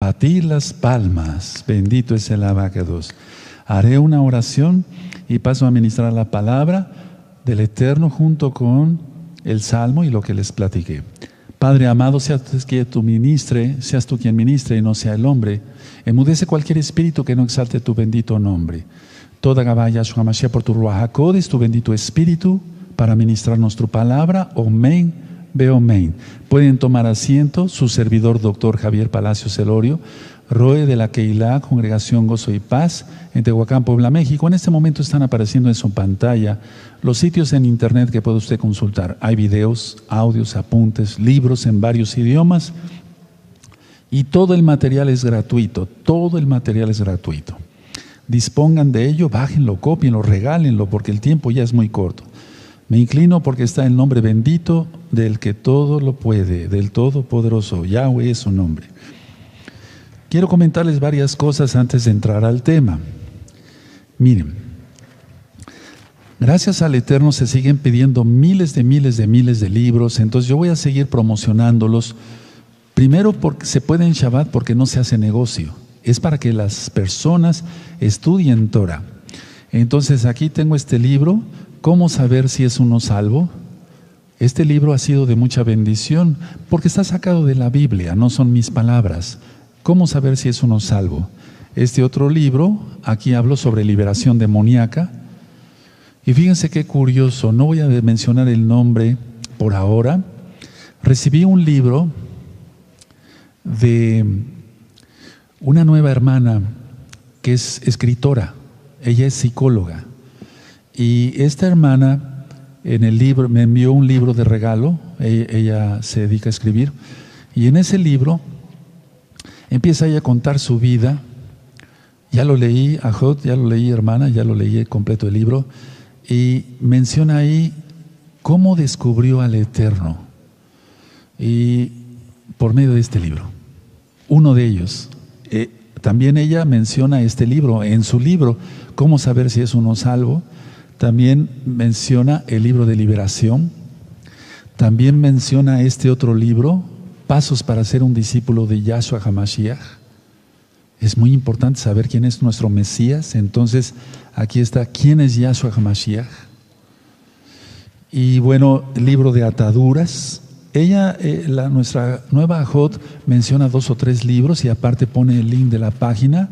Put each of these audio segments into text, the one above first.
batir las palmas. Bendito es el abacados. Haré una oración y paso a ministrar la palabra del Eterno junto con el Salmo y lo que les platiqué. Padre amado, seas tú quien ministre y no sea el hombre. Enmudece cualquier espíritu que no exalte tu bendito nombre. Toda Gabaya Yahshua Mashiach por tu Ruach HaKodesh, tu bendito espíritu, para ministrarnos tu palabra. Omen, ve omen. Pueden tomar asiento su servidor doctor Javier Palacios Elorio, Roe de la Keilah, Congregación Gozo y Paz, en Tehuacán, Puebla, México. En este momento están apareciendo en su pantalla los sitios en internet que puede usted consultar. Hay videos, audios, apuntes, libros en varios idiomas y todo el material es gratuito, todo el material es gratuito. Dispongan de ello, bájenlo, cópienlo, regálenlo, porque el tiempo ya es muy corto. Me inclino porque está el nombre bendito del que todo lo puede, del Todopoderoso. Yahweh es su nombre. Quiero comentarles varias cosas antes de entrar al tema. Miren, gracias al Eterno se siguen pidiendo miles de libros, entonces yo voy a seguir promocionándolos. Primero porque se puede en Shabbat porque no se hace negocio. Es para que las personas estudien Torah. Entonces aquí tengo este libro, ¿Cómo saber si es uno salvo? Este libro ha sido de mucha bendición porque está sacado de la Biblia, no son mis palabras. ¿Cómo saber si es uno salvo? Este otro libro, aquí hablo sobre liberación demoníaca. Y fíjense qué curioso, no voy a mencionar el nombre por ahora. Recibí un libro de una nueva hermana que es escritora, ella es psicóloga. Y esta hermana en el libro me envió un libro de regalo, ella se dedica a escribir, y en ese libro empieza ella a contar su vida. Ya lo leí, Ajot, ya lo leí, hermana, ya lo leí completo el libro, y menciona ahí cómo descubrió al Eterno, y por medio de este libro, uno de ellos. También ella menciona este libro, en su libro, Cómo saber si es uno salvo. También menciona el libro de liberación. También menciona este otro libro, Pasos para ser un discípulo de Yahshua HaMashiach. Es muy importante saber quién es nuestro Mesías. Entonces, aquí está, ¿quién es Yahshua HaMashiach? Y bueno, el libro de ataduras. Ella, nuestra nueva Ajot, menciona 2 o 3 libros y aparte pone el link de la página.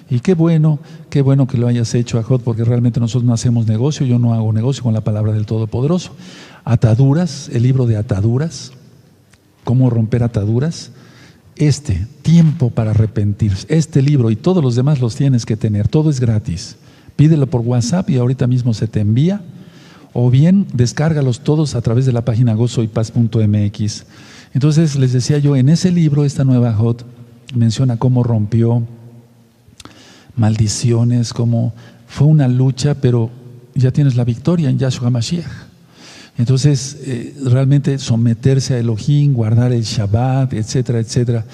Y qué bueno que lo hayas hecho, Ajot, porque realmente nosotros no hacemos negocio, yo no hago negocio con la palabra del Todopoderoso. Ataduras, el libro de ataduras, cómo romper ataduras. Tiempo para arrepentirse, este libro y todos los demás los tienes que tener, todo es gratis. Pídelo por WhatsApp y ahorita mismo se te envía, o bien descárgalos todos a través de la página gozoypaz.mx. Entonces les decía yo, en ese libro esta nueva Ajot menciona cómo rompió maldiciones, cómo fue una lucha, pero ya tienes la victoria en Yahshua HaMashiach. Entonces, realmente someterse a Elohim, guardar el Shabbat, etcétera, etcétera.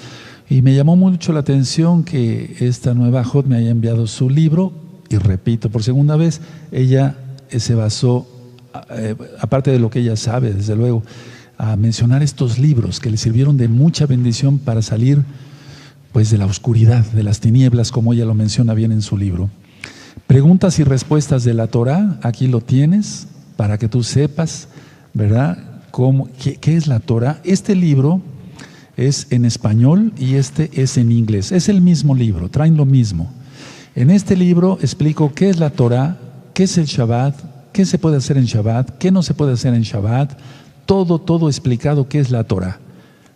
Y me llamó mucho la atención que esta nueva Ajot me haya enviado su libro, y repito, por segunda vez, ella se basó, aparte de lo que ella sabe, desde luego, a mencionar estos libros que le sirvieron de mucha bendición para salir pues de la oscuridad, de las tinieblas, como ella lo menciona bien en su libro. Preguntas y respuestas de la Torah, aquí lo tienes, para que tú sepas, ¿verdad?, qué es la Torah. Este libro es en español y este es en inglés. Es el mismo libro, traen lo mismo. En este libro explico qué es la Torah, qué es el Shabbat, qué se puede hacer en Shabbat, qué no se puede hacer en Shabbat, todo explicado qué es la Torah.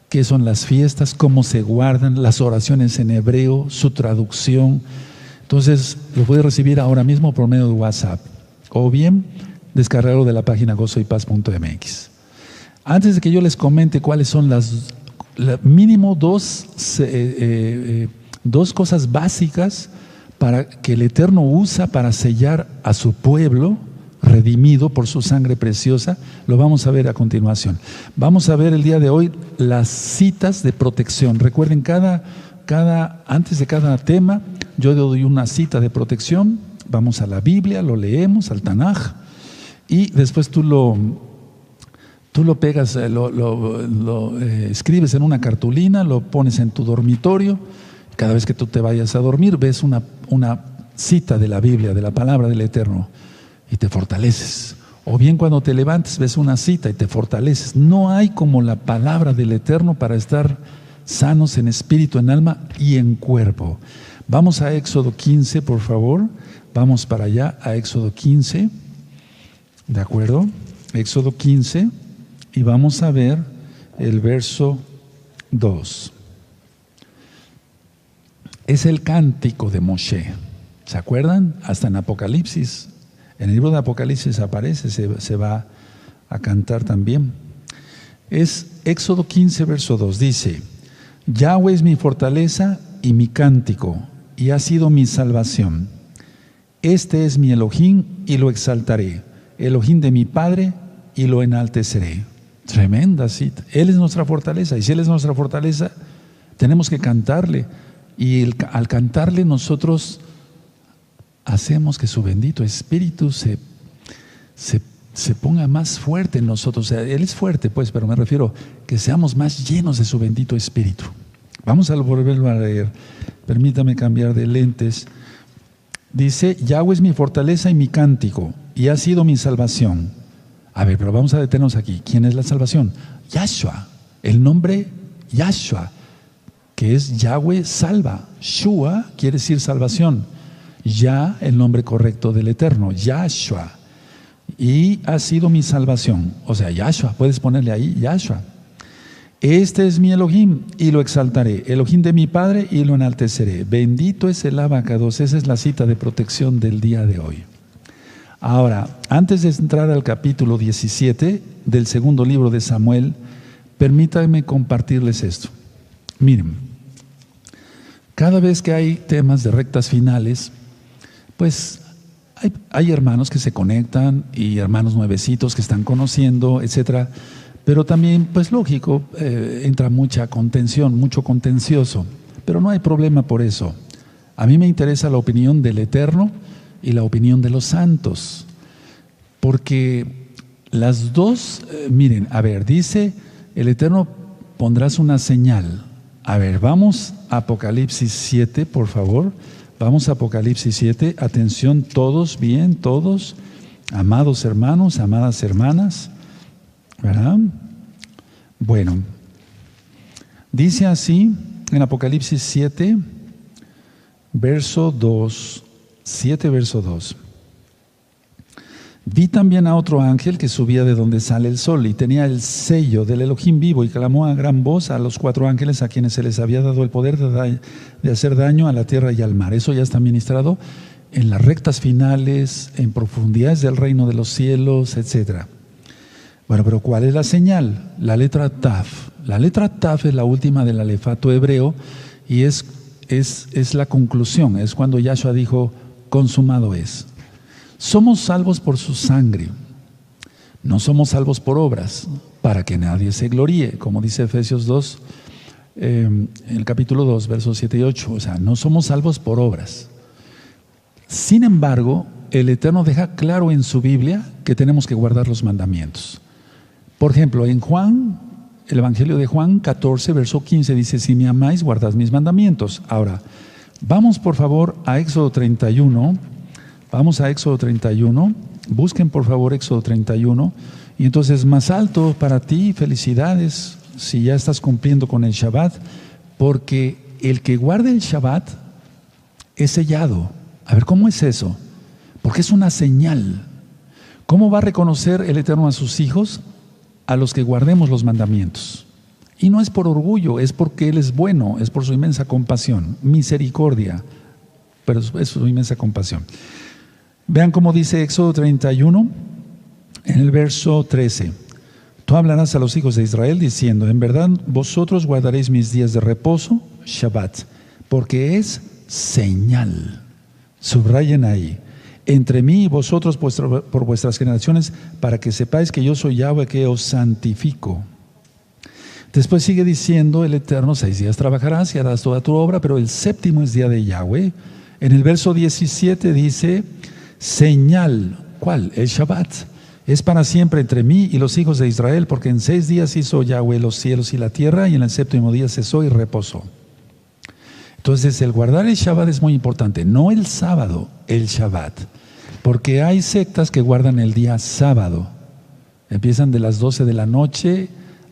Qué son las fiestas, cómo se guardan, las oraciones en hebreo, su traducción. Entonces, lo puedes recibir ahora mismo por medio de WhatsApp o bien descargarlo de la página gozoypaz.mx. Antes de que yo les comente cuáles son mínimo dos cosas básicas para que el Eterno usa para sellar a su pueblo redimido por su sangre preciosa, lo vamos a ver a continuación. Vamos a ver el día de hoy las citas de protección. Recuerden, antes de cada tema, yo doy una cita de protección. Vamos a la Biblia, lo leemos, al Tanaj, y después tú lo pegas, escribes en una cartulina, lo pones en tu dormitorio. Cada vez que tú te vayas a dormir, ves una cita de la Biblia, de la palabra del Eterno, y te fortaleces. O bien cuando te levantes, ves una cita y te fortaleces. No hay como la palabra del Eterno para estar sanos en espíritu, en alma y en cuerpo. Vamos a Éxodo 15, por favor. Vamos para allá, a Éxodo 15. ¿De acuerdo? Éxodo 15. Y vamos a ver el verso 2. Es el cántico de Moshe. ¿Se acuerdan? Hasta en Apocalipsis. En el libro de Apocalipsis aparece, se va a cantar también. Es Éxodo 15, verso 2. Dice: Yahweh es mi fortaleza y mi cántico, y ha sido mi salvación. Este es mi Elohim y lo exaltaré, Elohim de mi Padre y lo enalteceré. Tremenda cita. Él es nuestra fortaleza, y si Él es nuestra fortaleza, tenemos que cantarle. Y al cantarle nosotros hacemos que su bendito Espíritu se ponga más fuerte en nosotros. O sea, Él es fuerte, pues, pero me refiero que seamos más llenos de su bendito Espíritu. Vamos a volverlo a leer. Permítame cambiar de lentes. Dice: Yahweh es mi fortaleza y mi cántico, y ha sido mi salvación. A ver, pero vamos a detenernos aquí. ¿Quién es la salvación? Yahshua. El nombre Yahshua, que es Yahweh salva. Shua quiere decir salvación. Ya, el nombre correcto del Eterno, Yahshua. Y ha sido mi salvación. O sea, Yahshua, puedes ponerle ahí Yahshua. Este es mi Elohim y lo exaltaré, Elohim de mi Padre y lo enalteceré. Bendito es el Abacados. Esa es la cita de protección del día de hoy. Ahora, antes de entrar al capítulo 17 del segundo libro de Samuel, permítanme compartirles esto. Miren, cada vez que hay temas de rectas finales, pues hay hermanos que se conectan y hermanos nuevecitos que están conociendo, etcétera. Pero también, pues lógico, entra mucha contención, mucho contencioso. Pero no hay problema por eso. A mí me interesa la opinión del Eterno y la opinión de los santos. Porque las dos, miren, a ver, dice el Eterno: pondrás una señal. A ver, vamos a Apocalipsis 7, por favor. Vamos a Apocalipsis 7. Atención todos, bien, todos. Amados hermanos, amadas hermanas. ¿Verdad? Bueno, dice así en Apocalipsis 7, verso 2. 7, verso 2. Vi también a otro ángel que subía de donde sale el sol y tenía el sello del Elohim vivo, y clamó a gran voz a los 4 ángeles a quienes se les había dado el poder de hacer daño a la tierra y al mar. Eso ya está ministrado en las rectas finales, en profundidades del reino de los cielos, etcétera. Bueno, pero ¿cuál es la señal? La letra Taf. La letra Taf es la última del alefato hebreo y es la conclusión. Es cuando Yahshua dijo: consumado es. Somos salvos por su sangre. No somos salvos por obras, para que nadie se gloríe, como dice Efesios 2, en el capítulo 2, versos 7 y 8. O sea, no somos salvos por obras. Sin embargo, el Eterno deja claro en su Biblia que tenemos que guardar los mandamientos. Por ejemplo, en Juan, el Evangelio de Juan 14, verso 15 dice: si me amáis, guardad mis mandamientos. Ahora, vamos por favor a Éxodo 31. Vamos a Éxodo 31. Busquen por favor Éxodo 31. Y entonces, más alto para ti, felicidades si ya estás cumpliendo con el Shabbat, porque el que guarda el Shabbat es sellado. A ver, ¿cómo es eso? Porque es una señal. ¿Cómo va a reconocer el Eterno a sus hijos? A los que guardemos los mandamientos. Y no es por orgullo, es porque Él es bueno, es por su inmensa compasión, misericordia, pero es su inmensa compasión. Vean cómo dice Éxodo 31, en el verso 13. Tú hablarás a los hijos de Israel diciendo: en verdad vosotros guardaréis mis días de reposo, Shabbat, porque es señal. Subrayen ahí: entre mí y vosotros por vuestras generaciones, para que sepáis que yo soy Yahweh, que os santifico. Después sigue diciendo el Eterno: 6 días trabajarás y harás toda tu obra, pero el séptimo es día de Yahweh. En el verso 17 dice: señal, ¿cuál? El Shabbat. Es para siempre entre mí y los hijos de Israel, porque en 6 días hizo Yahweh los cielos y la tierra, y en el séptimo día cesó y reposó. Entonces el guardar el Shabbat es muy importante, no el sábado, el Shabbat. Porque hay sectas que guardan el día sábado. Empiezan de las 12 de la noche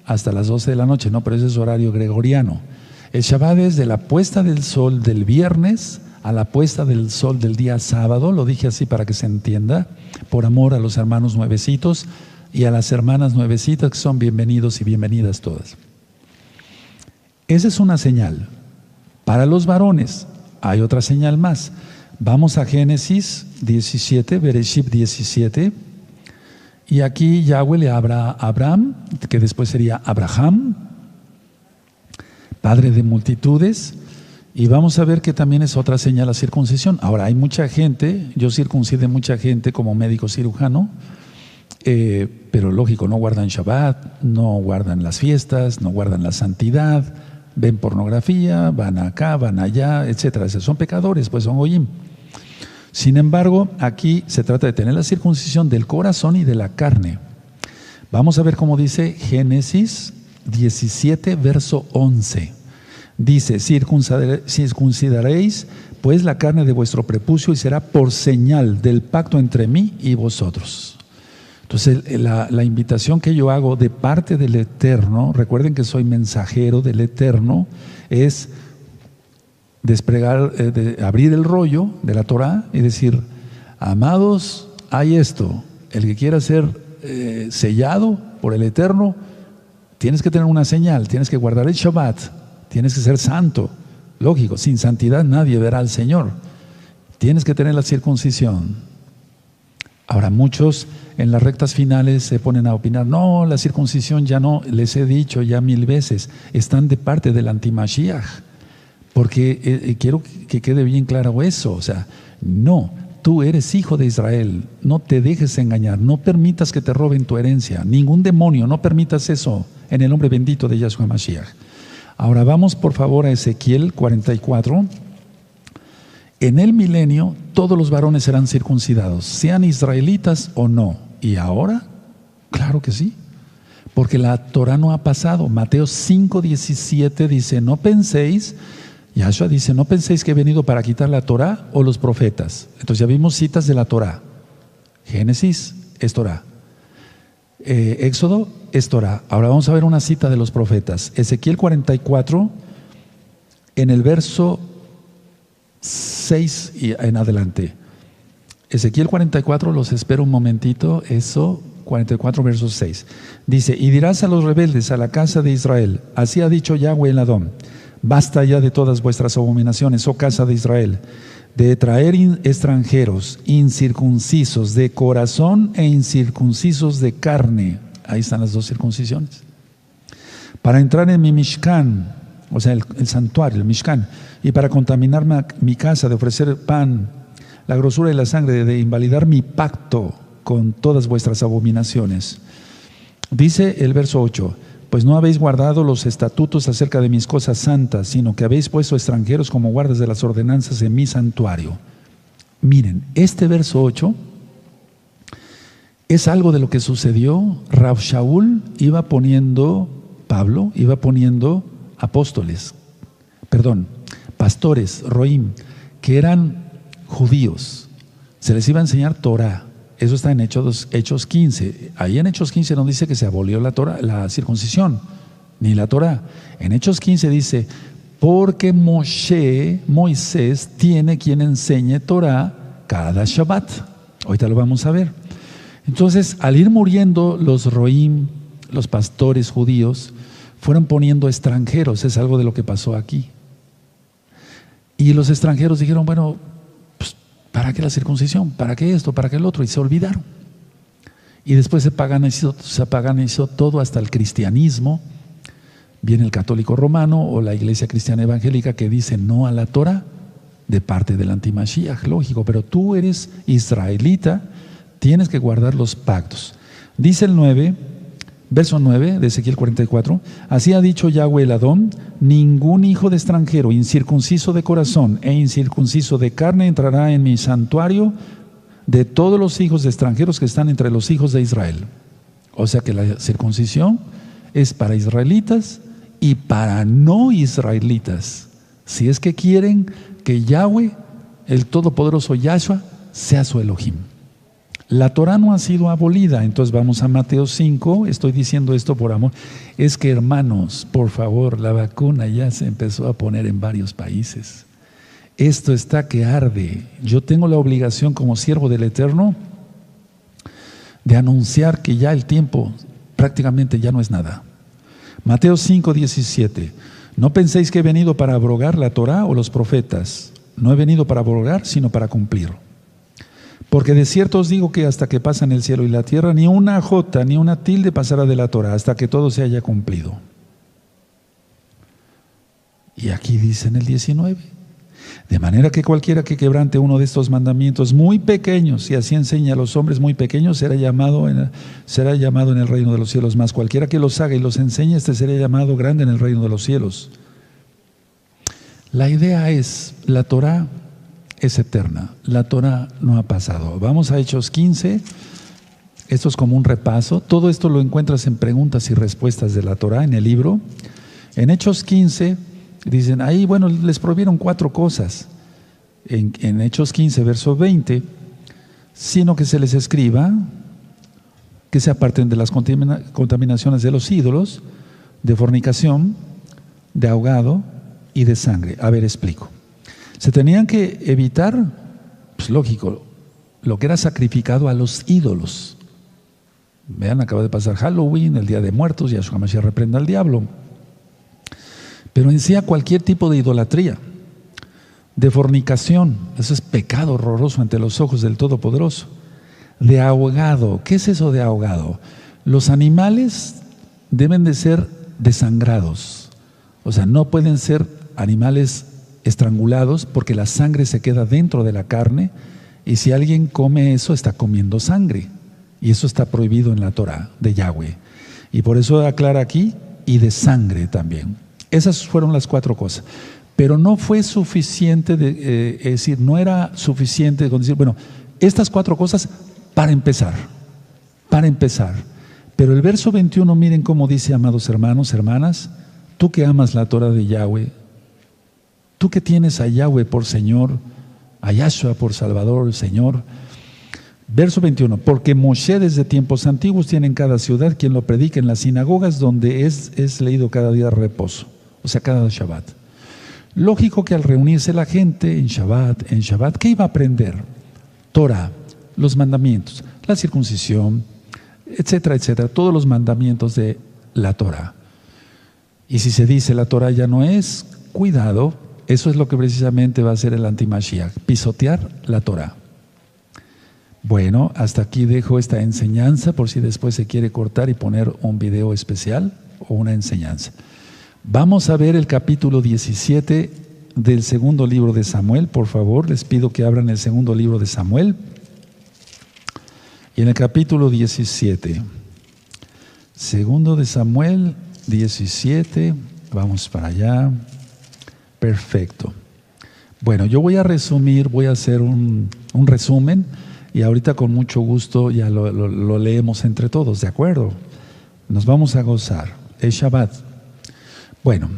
hasta las 12 de la noche, no, pero ese es horario gregoriano. El Shabbat es de la puesta del sol del viernes a la puesta del sol del día sábado, lo dije así para que se entienda, por amor a los hermanos nuevecitos y a las hermanas nuevecitas que son bienvenidos y bienvenidas todas. Esa es una señal. Para los varones hay otra señal más. Vamos a Génesis 17, Bereshit 17, y aquí Yahweh le habla a Abraham, que después sería Abraham, padre de multitudes, y vamos a ver que también es otra señal la circuncisión. Ahora, hay mucha gente, yo circuncidé mucha gente como médico cirujano, pero lógico, no guardan Shabbat, no guardan las fiestas, no guardan la santidad, ven pornografía, van acá, van allá, etcétera. Son pecadores, pues son goyim. Sin embargo, aquí se trata de tener la circuncisión del corazón y de la carne. Vamos a ver cómo dice Génesis 17, verso 11. Dice, circuncidaréis pues la carne de vuestro prepucio y será por señal del pacto entre mí y vosotros. Entonces, la invitación que yo hago de parte del Eterno, recuerden que soy mensajero del Eterno, es desplegar, abrir el rollo de la Torah y decir, amados, hay esto, el que quiera ser sellado por el Eterno, tienes que tener una señal, tienes que guardar el Shabbat, tienes que ser santo, lógico, sin santidad nadie verá al Señor, tienes que tener la circuncisión. Ahora muchos en las rectas finales se ponen a opinar, no, la circuncisión ya no, les he dicho ya 1000 veces, están de parte del anti-Mashiach. Porque quiero que quede bien claro eso, o sea, no, tú eres hijo de Israel, no te dejes engañar, no permitas que te roben tu herencia, ningún demonio, no permitas eso en el nombre bendito de Yahshua Mashiach. Ahora vamos por favor a Ezequiel 44. En el milenio todos los varones serán circuncidados, sean israelitas o no. ¿Y ahora? Claro que sí. Porque la Torah no ha pasado. Mateo 5:17 dice, no penséis, Yahshua dice, no penséis que he venido para quitar la Torah o los profetas. Entonces ya vimos citas de la Torah. Génesis es Torah. Éxodo es Torah. Ahora vamos a ver una cita de los profetas. Ezequiel 44, en el verso 6 y en adelante. Ezequiel 44, los espero un momentito, eso, 44 verso 6. Dice, y dirás a los rebeldes, a la casa de Israel, así ha dicho Yahweh el Adón, basta ya de todas vuestras abominaciones, oh casa de Israel, de traer extranjeros incircuncisos de corazón e incircuncisos de carne. Ahí están las dos circuncisiones. Para entrar en mi Mishkan, o sea, el santuario, el Mishkan, y para contaminar mi casa, de ofrecer pan, la grosura y la sangre, de invalidar mi pacto con todas vuestras abominaciones. Dice el verso 8, pues no habéis guardado los estatutos acerca de mis cosas santas, sino que habéis puesto extranjeros como guardas de las ordenanzas en mi santuario. Miren, este verso 8 es algo de lo que sucedió. Rav Shaul iba poniendo, Pablo iba poniendo pastores, roim, que eran judíos. Se les iba a enseñar Torah. Eso está en Hechos 15. Ahí en Hechos 15 no dice que se abolió la Torah, la circuncisión, ni la Torah. En Hechos 15 dice, porque Moisés tiene quien enseñe Torah cada Shabbat. Ahorita lo vamos a ver. Entonces, al ir muriendo los roim, los pastores judíos, fueron poniendo extranjeros. Es algo de lo que pasó aquí. Y los extranjeros dijeron, bueno, pues, ¿para qué la circuncisión? ¿Para qué esto? ¿Para qué el otro? Y se olvidaron. Y después se paganizó todo hasta el cristianismo. Viene el católico romano o la iglesia cristiana evangélica que dice no a la Torah de parte del anti-Mashiach, lógico. Pero tú eres israelita, tienes que guardar los pactos. Dice el 9, verso 9 de Ezequiel 44, así ha dicho Yahweh el Adón, ningún hijo de extranjero, incircunciso de corazón e incircunciso de carne entrará en mi santuario de todos los hijos de extranjeros que están entre los hijos de Israel. O sea que la circuncisión es para israelitas y para no israelitas. Si es que quieren que Yahweh, el Todopoderoso Yahshua, sea su Elohim. La Torah no ha sido abolida. Entonces vamos a Mateo 5, estoy diciendo esto por amor. Es que, hermanos, por favor, la vacuna ya se empezó a poner en varios países. Esto está que arde. Yo tengo la obligación como siervo del Eterno de anunciar que ya el tiempo prácticamente ya no es nada. Mateo 5, 17. No penséis que he venido para abrogar la Torah o los profetas. No he venido para abrogar, sino para cumplir. Porque de cierto os digo que hasta que pasan el cielo y la tierra, ni una jota ni una tilde pasará de la Torah, hasta que todo se haya cumplido. Y aquí dice en el 19. De manera que cualquiera que quebrante uno de estos mandamientos muy pequeños, y así enseña a los hombres muy pequeños, será llamado en el reino de los cielos. Más cualquiera que los haga y los enseñe, este será llamado grande en el reino de los cielos. La idea es, la Torah es eterna, la Torah no ha pasado. Vamos a Hechos 15, esto es como un repaso. Todo esto lo encuentras en preguntas y respuestas de la Torah en el libro. En Hechos 15 dicen, ahí bueno, les prohibieron 4 cosas. En Hechos 15, verso 20, sino que se les escriba que se aparten de las contaminaciones de los ídolos, de fornicación, de ahogado y de sangre. A ver, explico. Se tenían que evitar, pues lógico, lo que era sacrificado a los ídolos. Vean, acaba de pasar Halloween, el Día de Muertos, Yahshua Mashiach reprenda al diablo. Pero en sí a cualquier tipo de idolatría, de fornicación, eso es pecado horroroso ante los ojos del Todopoderoso. De ahogado, ¿qué es eso de ahogado? Los animales deben de ser desangrados, o sea, no pueden ser animales estrangulados porque la sangre se queda dentro de la carne y si alguien come eso está comiendo sangre y eso está prohibido en la Torah de Yahweh. Y por eso aclara aquí, y de sangre también. Esas fueron las 4 cosas. Pero no fue suficiente, es decir, no era suficiente con decir, bueno, estas 4 cosas para empezar. Pero el verso 21, miren cómo dice, amados hermanos, hermanas, tú que amas la Torah de Yahweh, tú que tienes a Yahweh por Señor, a Yahshua por Salvador, Señor. Verso 21, porque Moshe desde tiempos antiguos tiene en cada ciudad quien lo predica en las sinagogas donde es leído cada día de reposo, o sea, cada Shabbat. Lógico que al reunirse la gente en Shabbat, ¿qué iba a aprender? Torah, los mandamientos, la circuncisión, etcétera, etcétera, todos los mandamientos de la Torah. Y si se dice la Torah ya no es, cuidado, eso es lo que precisamente va a hacer el anti-Mashiach, pisotear la Torah. Bueno, hasta aquí dejo esta enseñanza por si después se quiere cortar y poner un video especial o una enseñanza. Vamos a ver el capítulo 17 del segundo libro de Samuel, por favor, les pido que abran el segundo libro de Samuel. Y en el capítulo 17, segundo de Samuel 17, vamos para allá. Perfecto. Bueno, yo voy a resumir, voy a hacer un resumen y ahorita con mucho gusto ya lo leemos entre todos, ¿de acuerdo? Nos vamos a gozar. Es Shabbat. Bueno,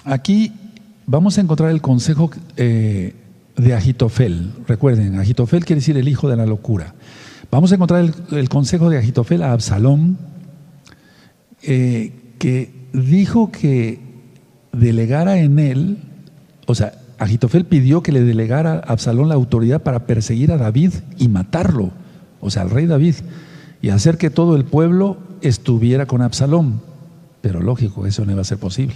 aquí vamos a encontrar el consejo de Ahitofel. Recuerden, Ahitofel quiere decir el hijo de la locura. Vamos a encontrar el consejo de Ahitofel a Absalón, que dijo que delegara en él, o sea, Ahitofel pidió que le delegara a Absalón la autoridad para perseguir a David y matarlo, o sea, al rey David, y hacer que todo el pueblo estuviera con Absalón. Pero lógico, eso no iba a ser posible.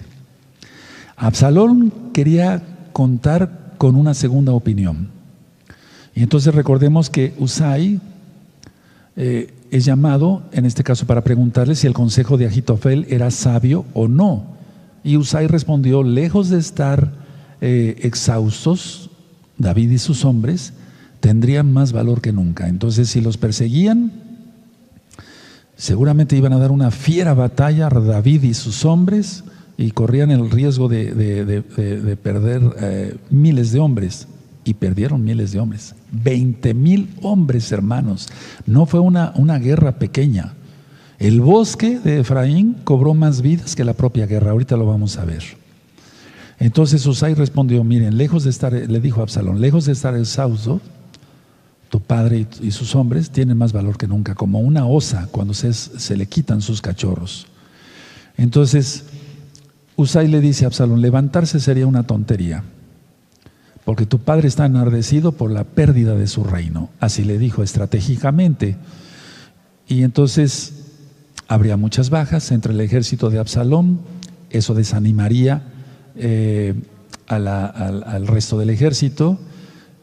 Absalón quería contar con una segunda opinión. Y entonces recordemos que Usai es llamado, en este caso, para preguntarle si el consejo de Ahitofel era sabio o no. Y Usai respondió, lejos de estar exhaustos, David y sus hombres tendrían más valor que nunca. Entonces, si los perseguían, seguramente iban a dar una fiera batalla a David y sus hombres y corrían el riesgo de perder miles de hombres. Y perdieron miles de hombres. 20,000 hombres, hermanos. No fue una guerra pequeña. El bosque de Efraín cobró más vidas que la propia guerra. Ahorita lo vamos a ver. Entonces Usai respondió, miren, lejos de estar, le dijo a Absalón, lejos de estar exhausto, tu padre y sus hombres tienen más valor que nunca, como una osa cuando se le quitan sus cachorros. Entonces Usai le dice a Absalón, levantarse sería una tontería, porque tu padre está enardecido por la pérdida de su reino. Así le dijo estratégicamente. Y entonces habría muchas bajas entre el ejército de Absalón, eso desanimaría al resto del ejército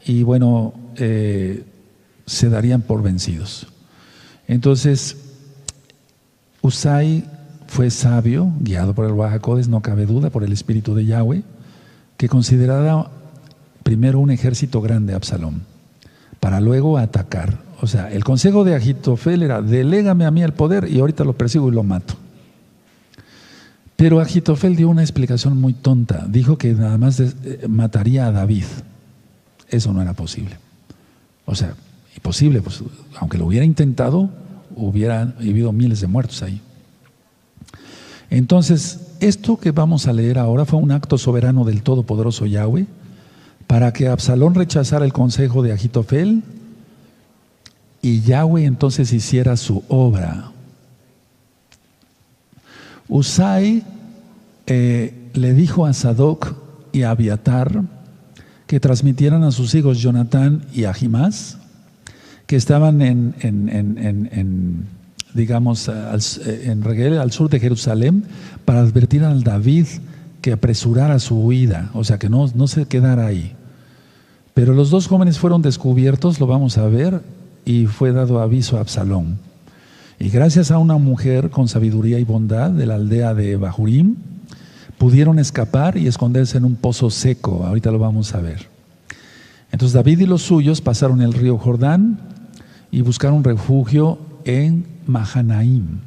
y bueno, se darían por vencidos. Entonces, Usai fue sabio, guiado por el Ruach HaKodesh, no cabe duda, por el Espíritu de Yahweh, que consideraba primero un ejército grande Absalón, para luego atacar. O sea, el consejo de Ahitofel era, delégame a mí el poder y ahorita lo persigo y lo mato. Pero Ahitofel dio una explicación muy tonta. Dijo que nada más mataría a David. Eso no era posible. O sea, imposible, pues, aunque lo hubiera intentado, hubiera habido miles de muertos ahí. Entonces, esto que vamos a leer ahora fue un acto soberano del Todopoderoso Yahweh para que Absalón rechazara el consejo de Ahitofel y Yahweh entonces hiciera su obra. Usai le dijo a Sadoc y a Abiatar que transmitieran a sus hijos Jonatán y Ahimás, que estaban digamos, en Regel, al sur de Jerusalén, para advertir al David que apresurara su huida, o sea, que no se quedara ahí. Pero los dos jóvenes fueron descubiertos, lo vamos a ver, y fue dado aviso a Absalón. Y gracias a una mujer con sabiduría y bondad de la aldea de Bahurim, pudieron escapar y esconderse en un pozo seco. Ahorita lo vamos a ver. Entonces David y los suyos pasaron el río Jordán y buscaron refugio en Mahanaim.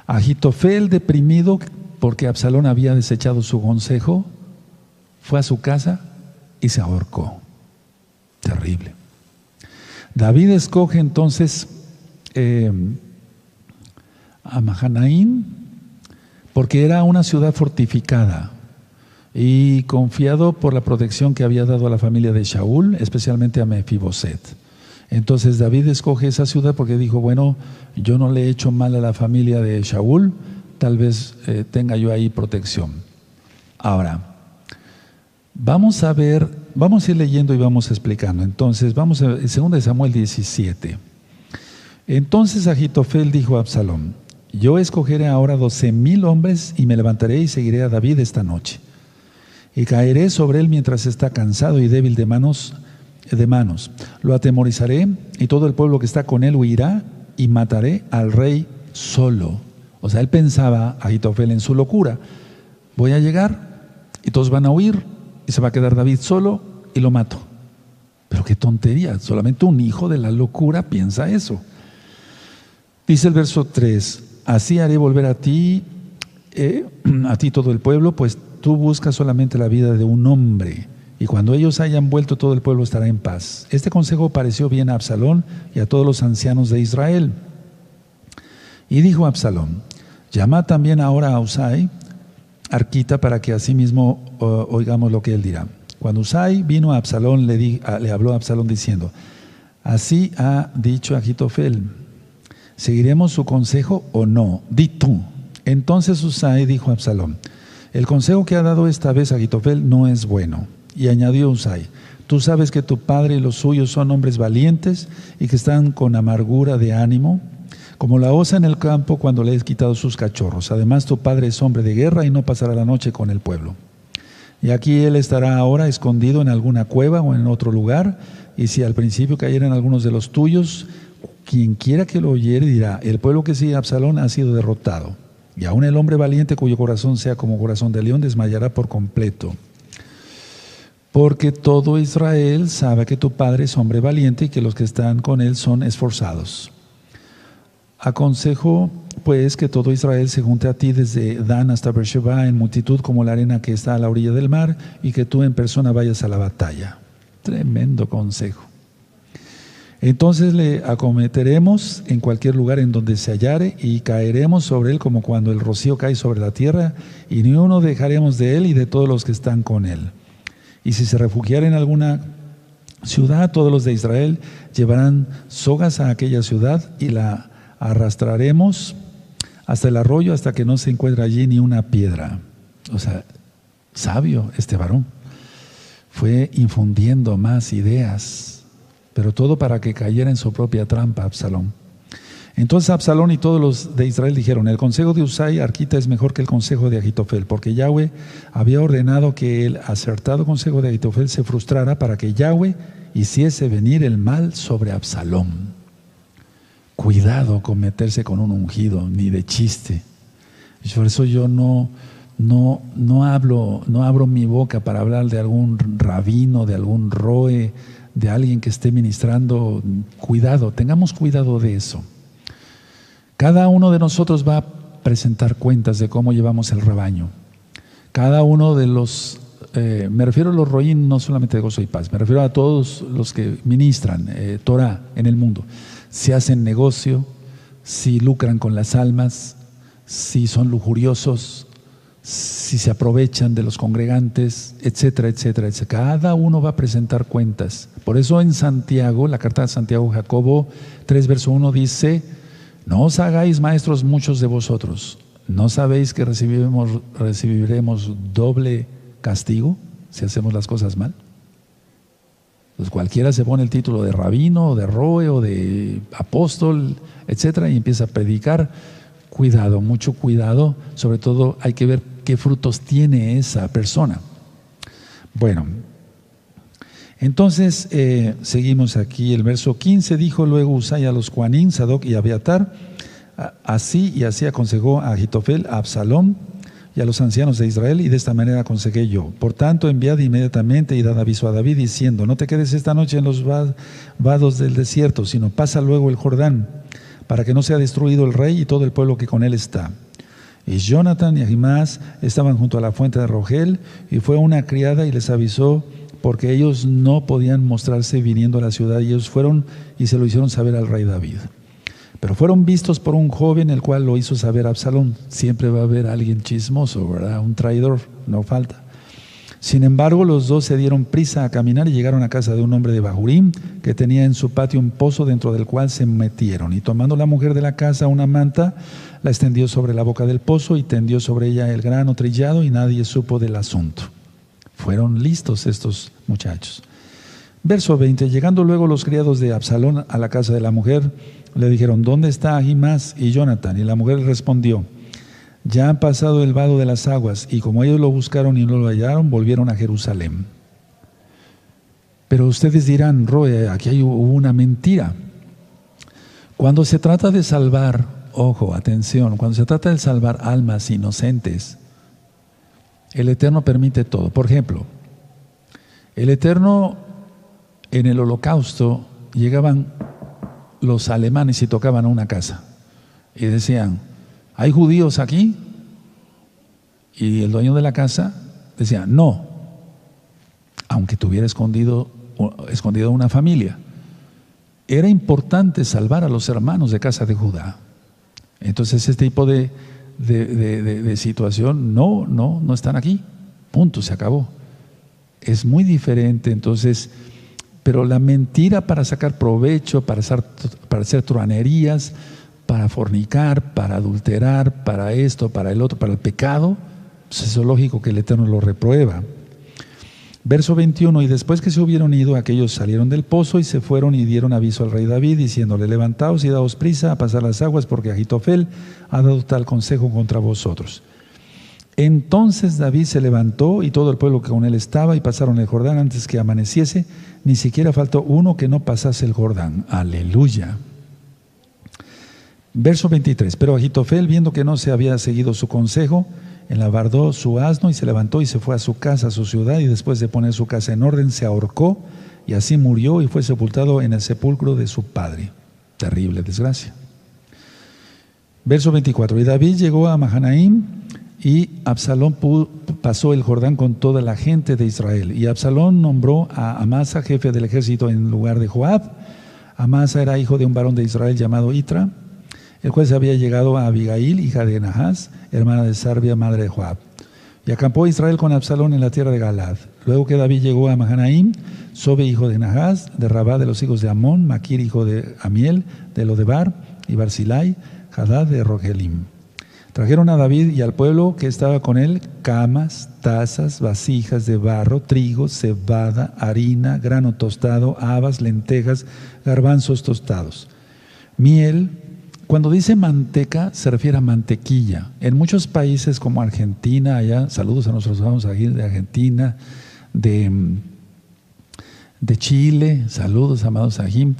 Ahitofel, deprimido porque Absalón había desechado su consejo, fue a su casa y se ahorcó. Terrible. David escoge entonces a Mahanaim porque era una ciudad fortificada y confiado por la protección que había dado a la familia de Shaul, especialmente a Mefiboset. Entonces David escoge esa ciudad porque dijo, bueno, yo no le he hecho mal a la familia de Shaul, tal vez tenga yo ahí protección. Ahora, vamos a ir leyendo y vamos explicando. Entonces, vamos a 2 Samuel 17. Entonces Ahitofel dijo a Absalón, yo escogeré ahora 12,000 hombres y me levantaré y seguiré a David esta noche. Y caeré sobre él mientras está cansado y débil de manos. Lo atemorizaré y todo el pueblo que está con él huirá y mataré al rey solo. O sea, él pensaba, Ahitofel, en su locura, voy a llegar y todos van a huir y se va a quedar David solo y lo mato. Pero qué tontería, solamente un hijo de la locura piensa eso. Dice el verso 3, así haré volver a ti todo el pueblo, pues tú buscas solamente la vida de un hombre, y cuando ellos hayan vuelto todo el pueblo estará en paz. Este consejo pareció bien a Absalón y a todos los ancianos de Israel. Y dijo Absalón, llama también ahora a Usai, arquita, para que asimismo oigamos lo que él dirá. Cuando Usai vino a Absalón, le habló a Absalón diciendo, así ha dicho Ahitofel, ¿seguiremos su consejo o no? Di tú. Entonces Usai dijo a Absalón, el consejo que ha dado esta vez Ahitofel no es bueno. Y añadió Usai, tú sabes que tu padre y los suyos son hombres valientes y que están con amargura de ánimo, como la osa en el campo cuando le has quitado sus cachorros. Además tu padre es hombre de guerra y no pasará la noche con el pueblo. Y aquí él estará ahora escondido en alguna cueva o en otro lugar, y si al principio cayeran algunos de los tuyos, quien quiera que lo oyere dirá, el pueblo que sigue a Absalón ha sido derrotado. Y aún el hombre valiente cuyo corazón sea como corazón de león desmayará por completo. Porque todo Israel sabe que tu padre es hombre valiente y que los que están con él son esforzados. Aconsejo pues que todo Israel se junte a ti desde Dan hasta Beersheba en multitud como la arena que está a la orilla del mar, y que tú en persona vayas a la batalla. Tremendo consejo. Entonces le acometeremos en cualquier lugar en donde se hallare y caeremos sobre él como cuando el rocío cae sobre la tierra, y ni uno dejaremos de él y de todos los que están con él. Y si se refugiara en alguna ciudad, todos los de Israel llevarán sogas a aquella ciudad y la arrastraremos hasta el arroyo, hasta que no se encuentre allí ni una piedra. O sea, sabio este varón. Fue infundiendo más ideas, pero todo para que cayera en su propia trampa Absalón. Entonces Absalón y todos los de Israel dijeron: el consejo de Husai arquita es mejor que el consejo de Ahitofel, porque Yahweh había ordenado que el acertado consejo de Ahitofel se frustrara para que Yahweh hiciese venir el mal sobre Absalón. Cuidado con meterse con un ungido, ni de chiste. Y por eso yo no abro mi boca para hablar de algún rabino, de algún roe, de alguien que esté ministrando. Cuidado, tengamos cuidado de eso. Cada uno de nosotros va a presentar cuentas de cómo llevamos el rebaño. Cada uno de los, me refiero a los roín, no solamente de gozo y paz, me refiero a todos los que ministran Torah en el mundo. Si hacen negocio, si lucran con las almas, si son lujuriosos, si se aprovechan de los congregantes, etcétera, etcétera, etcétera. Cada uno va a presentar cuentas. Por eso en Santiago, la carta de Santiago, Jacobo 3, verso 1 dice: no os hagáis maestros muchos de vosotros, ¿no sabéis que recibiremos doble castigo si hacemos las cosas mal? Pues cualquiera se pone el título de rabino, o de roe, o de apóstol, etcétera, y empieza a predicar. Cuidado, mucho cuidado. Sobre todo hay que ver qué frutos tiene esa persona. Bueno, entonces seguimos aquí. El verso 15 dijo luego Husai a los Juanín, Sadoc y Abiatar: así y así aconsejó a Ahitofel, a Absalón y a los ancianos de Israel, y de esta manera aconsejé yo. Por tanto, enviad inmediatamente y dad aviso a David, diciendo: no te quedes esta noche en los vados del desierto, sino pasa luego el Jordán, para que no sea destruido el rey y todo el pueblo que con él está. Y Jonathan y Ahimás estaban junto a la fuente de Rogel, y fue una criada y les avisó, porque ellos no podían mostrarse viniendo a la ciudad, y ellos fueron y se lo hicieron saber al rey David. Pero fueron vistos por un joven, el cual lo hizo saber a Absalón. Siempre va a haber alguien chismoso, ¿verdad? Un traidor, no falta. Sin embargo, los dos se dieron prisa a caminar y llegaron a casa de un hombre de Bahurim, que tenía en su patio un pozo, dentro del cual se metieron. Y tomando la mujer de la casa una manta, la extendió sobre la boca del pozo y tendió sobre ella el grano trillado, y nadie supo del asunto. Fueron listos estos muchachos. Verso 20, llegando luego los criados de Absalón a la casa de la mujer, le dijeron: ¿dónde está Ahimás y Jonathan? Y la mujer respondió: ya han pasado el vado de las aguas, y como ellos lo buscaron y no lo hallaron, volvieron a Jerusalén. Pero ustedes dirán: Roe, aquí hubo una mentira. Cuando se trata de salvar, ojo, atención, cuando se trata de salvar almas inocentes, el Eterno permite todo. Por ejemplo, el Eterno, en el Holocausto, llegaban los alemanes y tocaban a una casa y decían: ¿hay judíos aquí? Y el dueño de la casa decía: no, aunque tuviera escondido una familia. Era importante salvar a los hermanos de casa de Judá. Entonces ese tipo de situación no están aquí, punto, se acabó. Es muy diferente. Entonces, pero la mentira para sacar provecho, para hacer truanerías, para fornicar, para adulterar, para esto, para el otro, para el pecado, pues es lógico que el Eterno lo reprueba. Verso 21, y después que se hubieron ido, aquellos salieron del pozo y se fueron y dieron aviso al rey David, diciéndole: levantaos y daos prisa a pasar las aguas, porque Ahitofel ha dado tal consejo contra vosotros. Entonces David se levantó y todo el pueblo que con él estaba, y pasaron el Jordán antes que amaneciese. Ni siquiera faltó uno que no pasase el Jordán. Aleluya. Verso 23, pero Ahitofel, viendo que no se había seguido su consejo, enlavardó su asno y se levantó y se fue a su casa, a su ciudad, y después de poner su casa en orden, se ahorcó, y así murió y fue sepultado en el sepulcro de su padre. Terrible desgracia. Verso 24, y David llegó a Mahanaim, y Absalón pasó el Jordán con toda la gente de Israel. Y Absalón nombró a Amasa jefe del ejército en lugar de Joab, Amasa era hijo de un varón de Israel llamado Itra, el cual se había llegado a Abigail, hija de Nahas, hermana de Sarbia, madre de Joab. Y acampó Israel con Absalón en la tierra de Galad. Luego que David llegó a Mahanaim, Sobe, hijo de Nahas, de Rabá de los hijos de Amón, Maquir, hijo de Amiel, de Lodebar, y Barzilai, Hadad de Rogelim. Trajeron a David y al pueblo que estaba con él camas, tazas, vasijas de barro, trigo, cebada, harina, grano tostado, habas, lentejas, garbanzos tostados, miel. Cuando dice manteca, se refiere a mantequilla. En muchos países como Argentina, allá, saludos a nuestros hermanos aquí de Argentina, de Chile, saludos, amados Ajim,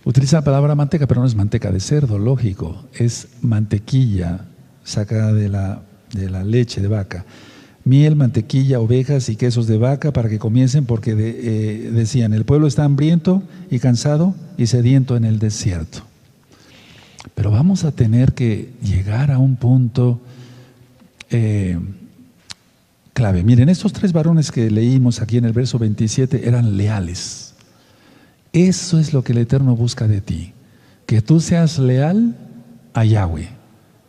utiliza la palabra manteca, pero no es manteca de cerdo, lógico, es mantequilla sacada de la leche de vaca. Miel, mantequilla, ovejas y quesos de vaca para que comiesen, porque decían, el pueblo está hambriento y cansado y sediento en el desierto. Pero vamos a tener que llegar a un punto clave. Miren, estos 3 varones que leímos aquí en el verso 27 eran leales. Eso es lo que el Eterno busca de ti, que tú seas leal a Yahweh,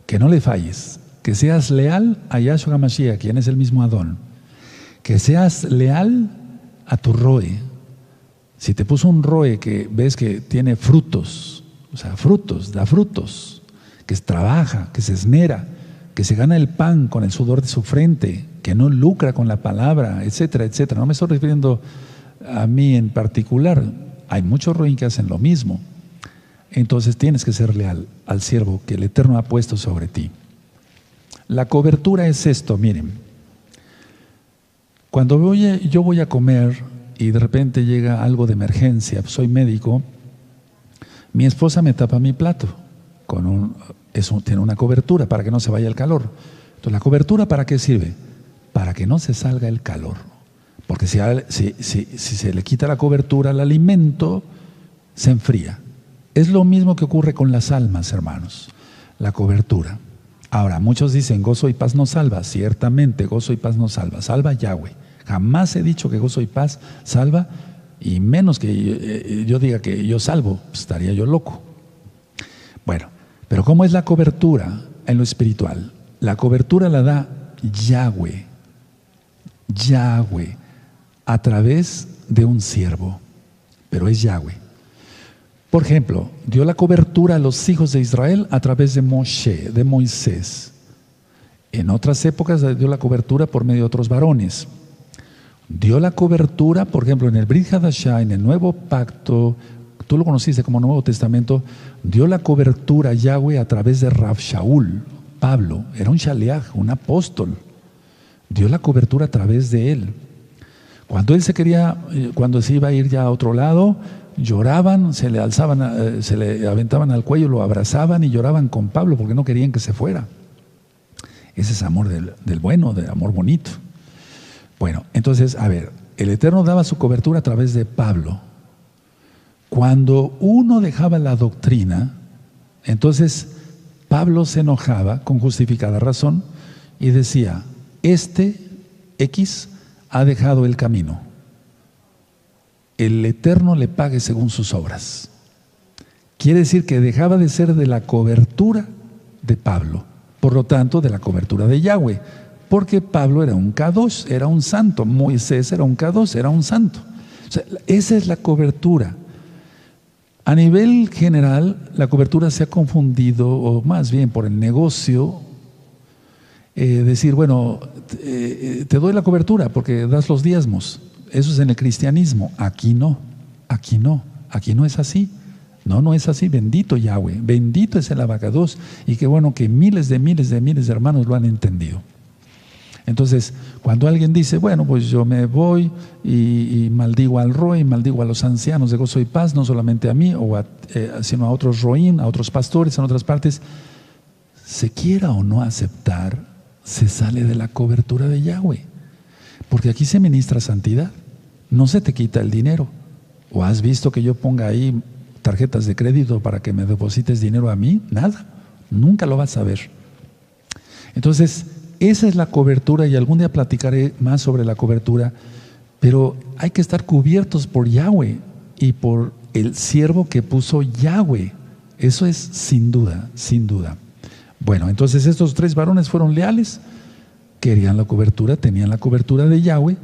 que no le falles, que seas leal a Yahshua HaMashiach, quien es el mismo Adón, que seas leal a tu roe. Si te puso un roe que ves que tiene frutos, o sea, frutos, da frutos, que trabaja, que se esmera, que se gana el pan con el sudor de su frente, que no lucra con la palabra, etcétera, etcétera. No me estoy refiriendo a mí en particular. Hay muchos roín que hacen lo mismo. Entonces tienes que ser leal al siervo que el Eterno ha puesto sobre ti. La cobertura es esto, miren. Cuando yo voy a comer y de repente llega algo de emergencia, soy médico, mi esposa me tapa mi plato. Tiene una cobertura para que no se vaya el calor. Entonces, ¿la cobertura para qué sirve? Para que no se salga el calor. Porque si se le quita la cobertura al alimento, se enfría. Es lo mismo que ocurre con las almas, hermanos. La cobertura. Ahora, muchos dicen, gozo y paz no salva. Ciertamente, gozo y paz no salva. Salva Yahweh. Jamás he dicho que gozo y paz salva, y menos que yo diga que yo salvo, pues estaría yo loco. Bueno, pero ¿cómo es la cobertura en lo espiritual? La cobertura la da Yahweh. Yahweh. A través de un siervo, pero es Yahweh. Por ejemplo, dio la cobertura a los hijos de Israel a través de Moshe, de Moisés. En otras épocas dio la cobertura por medio de otros varones. Dio la cobertura, por ejemplo, en el Brit Hadashah, en el Nuevo Pacto, tú lo conociste como Nuevo Testamento, dio la cobertura a Yahweh a través de Rav Shaul, Pablo, era un shaliach, un apóstol. Dio la cobertura a través de él. Cuando cuando se iba a ir ya a otro lado, lloraban, se le aventaban al cuello, lo abrazaban y lloraban con Pablo porque no querían que se fuera. Ese es amor del bueno, del amor bonito. Bueno, entonces, a ver, el Eterno daba su cobertura a través de Pablo. Cuando uno dejaba la doctrina, entonces Pablo se enojaba con justificada razón y decía, este X ha dejado el camino. El Eterno le pague según sus obras. Quiere decir que dejaba de ser de la cobertura de Pablo, por lo tanto de la cobertura de Yahweh, porque Pablo era un Kadosh, era un santo, Moisés era un Kadosh, era un santo. O sea, esa es la cobertura. A nivel general, la cobertura se ha confundido, o más bien por el negocio, decir, bueno, te doy la cobertura porque das los diezmos. Eso es en el cristianismo. Aquí no es así. No es así. Bendito Yahweh, bendito es el Abacados, y qué bueno que miles de hermanos lo han entendido. Entonces, cuando alguien dice, bueno, pues yo me voy y maldigo al Roe, maldigo a los ancianos de gozo y paz, no solamente a mí, sino a otros Roín, a otros pastores en otras partes, se quiera o no aceptar, se sale de la cobertura de Yahweh. Porque aquí se ministra santidad, no se te quita el dinero. ¿O has visto que yo ponga ahí tarjetas de crédito para que me deposites dinero a mí? Nada, nunca lo vas a ver. Entonces, esa es la cobertura, y algún día platicaré más sobre la cobertura, pero hay que estar cubiertos por Yahweh y por el siervo que puso Yahweh. Eso es sin duda, sin duda. Bueno, entonces estos 3 varones fueron leales, querían la cobertura, tenían la cobertura de Yahweh.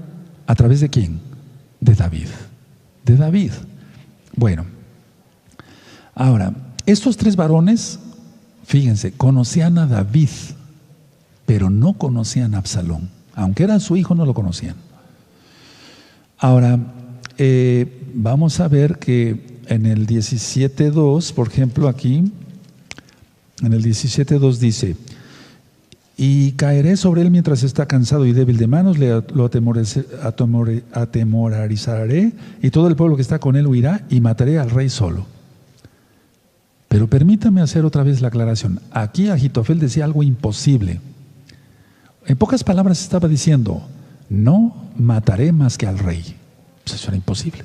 ¿A través de quién? De David. De David. Bueno, ahora, estos 3 varones, fíjense, conocían a David, pero no conocían a Absalón. Aunque era su hijo, no lo conocían. Ahora, vamos a ver que en el 17.2, por ejemplo, aquí, en el 17.2 dice: y caeré sobre él mientras está cansado y débil de manos, lo atemorizaré, y todo el pueblo que está con él huirá, y mataré al rey solo. Pero permítame hacer otra vez la aclaración. Aquí Ahitofel decía algo imposible. En pocas palabras estaba diciendo: no mataré más que al rey. Pues eso era imposible.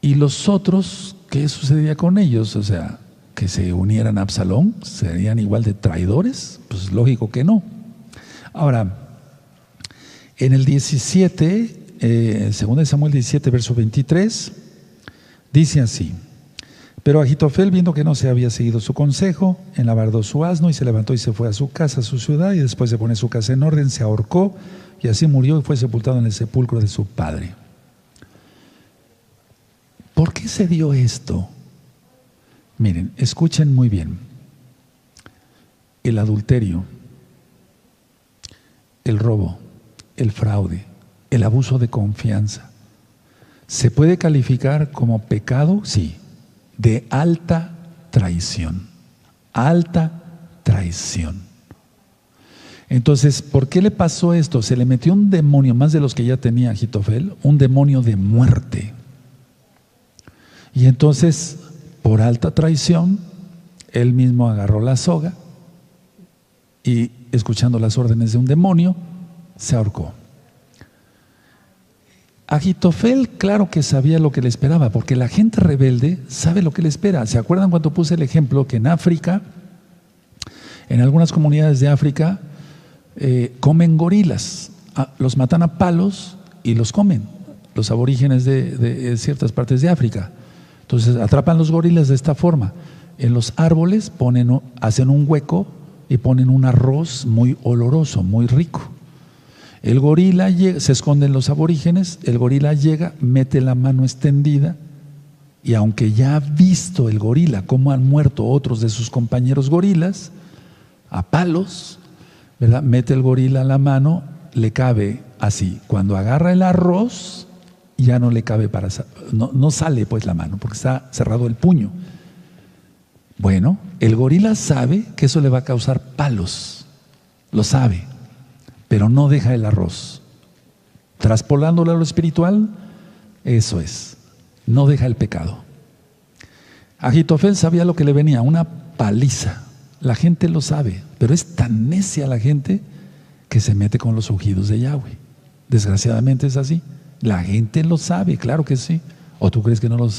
¿Y los otros, qué sucedería con ellos? O sea, que se unieran a Absalón, ¿serían igual de traidores? Pues lógico que no. Ahora, en el 17, 2 Samuel 17, verso 23, dice así: pero Ahitofel, viendo que no se había seguido su consejo, enlavardó su asno y se levantó y se fue a su casa, a su ciudad, y después de poner su casa en orden, se ahorcó, y así murió y fue sepultado en el sepulcro de su padre. ¿Por qué se dio esto? Miren, escuchen muy bien. El adulterio, el robo, el fraude, el abuso de confianza, ¿se puede calificar como pecado? Sí, de alta traición. Alta traición. Entonces, ¿por qué le pasó esto? Se le metió un demonio, más de los que ya tenía Ahitofel, un demonio de muerte. Y entonces, por alta traición, él mismo agarró la soga y, escuchando las órdenes de un demonio, se ahorcó. Ahitofel, claro que sabía lo que le esperaba, porque la gente rebelde sabe lo que le espera. ¿Se acuerdan cuando puse el ejemplo que en África, en algunas comunidades de África, comen gorilas? Los matan a palos y los comen, los aborígenes de ciertas partes de África. Entonces atrapan los gorilas de esta forma: en los árboles hacen un hueco y ponen un arroz muy oloroso, muy rico. El gorila llega, se esconden los aborígenes, el gorila llega, mete la mano extendida, y aunque ya ha visto el gorila cómo han muerto otros de sus compañeros gorilas a palos, ¿verdad? Mete el gorila la mano, le cabe así. Cuando agarra el arroz, ya no le cabe no sale pues la mano, porque está cerrado el puño. Bueno, el gorila sabe que eso le va a causar palos, lo sabe, pero no deja el arroz. Traspolándolo a lo espiritual, eso es, no deja el pecado. Ahitofel sabía lo que le venía, una paliza. La gente lo sabe, pero es tan necia la gente que se mete con los ungidos de Yahweh. Desgraciadamente es así. La gente lo sabe, claro que sí. ¿O tú crees que no lo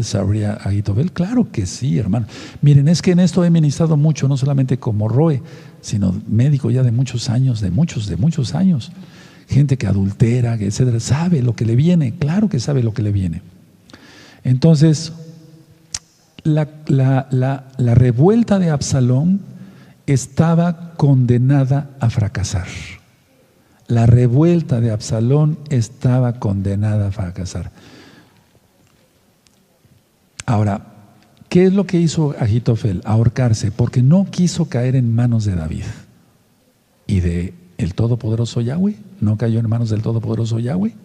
sabría Ahitofel? Claro que sí, hermano. Miren, es que en esto he ministrado mucho, no solamente como Roe, sino médico ya de muchos años, de muchos años. Gente que adultera, etcétera, sabe lo que le viene, claro que sabe lo que le viene. Entonces, la revuelta de Absalón estaba condenada a fracasar. La revuelta de Absalón estaba condenada a fracasar. Ahora, ¿qué es lo que hizo Ahitofel? Ahorcarse, porque no quiso caer en manos de David y de el Todopoderoso Yahweh. ¿No cayó en manos del Todopoderoso Yahweh?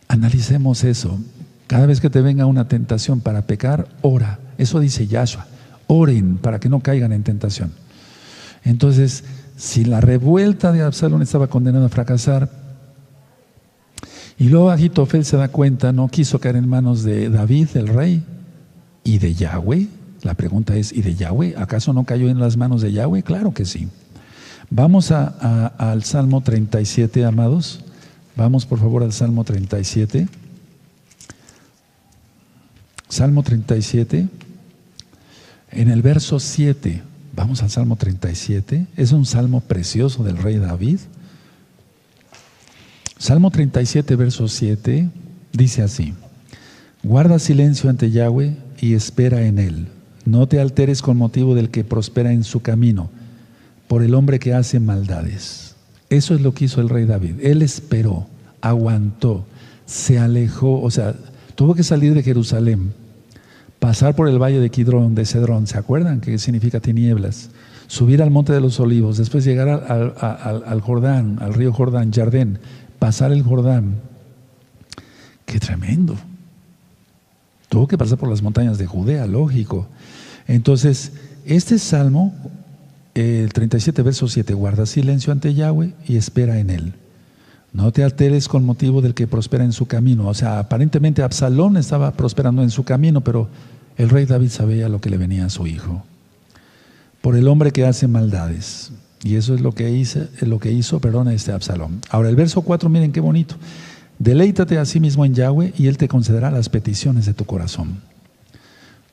Analicemos eso. Cada vez que te venga una tentación para pecar, ora. Eso dice Yahshua. Oren para que no caigan en tentación. Entonces, si la revuelta de Absalón estaba condenada a fracasar, y luego Ahitofel se da cuenta, no quiso caer en manos de David, el rey, y de Yahweh. La pregunta es, ¿y de Yahweh? ¿Acaso no cayó en las manos de Yahweh? Claro que sí. Vamos al Salmo 37, amados. Vamos por favor al Salmo 37. Salmo 37, en el verso 7. Vamos al Salmo 37. Es un salmo precioso del rey David. Salmo 37, verso 7, dice así: guarda silencio ante Yahweh y espera en Él. No te alteres con motivo del que prospera en su camino, por el hombre que hace maldades. Eso es lo que hizo el rey David. Él esperó, aguantó, se alejó, o sea, tuvo que salir de Jerusalén, pasar por el valle de Kidrón, de Cedrón, ¿se acuerdan? Que significa tinieblas. Subir al monte de los olivos, después llegar al Jordán, al río Jordán, Jardén, pasar el Jordán. ¡Qué tremendo! Tuvo que pasar por las montañas de Judea, lógico. Entonces, este salmo, el 37, verso 7, guarda silencio ante Yahweh y espera en Él. No te alteres con motivo del que prospera en su camino. O sea, aparentemente Absalón estaba prosperando en su camino, pero el rey David sabía lo que le venía a su hijo. Por el hombre que hace maldades. Y eso es lo que hizo este Absalón. Ahora, el verso 4, miren qué bonito. Deleítate a sí mismo en Yahweh y Él te concederá las peticiones de tu corazón.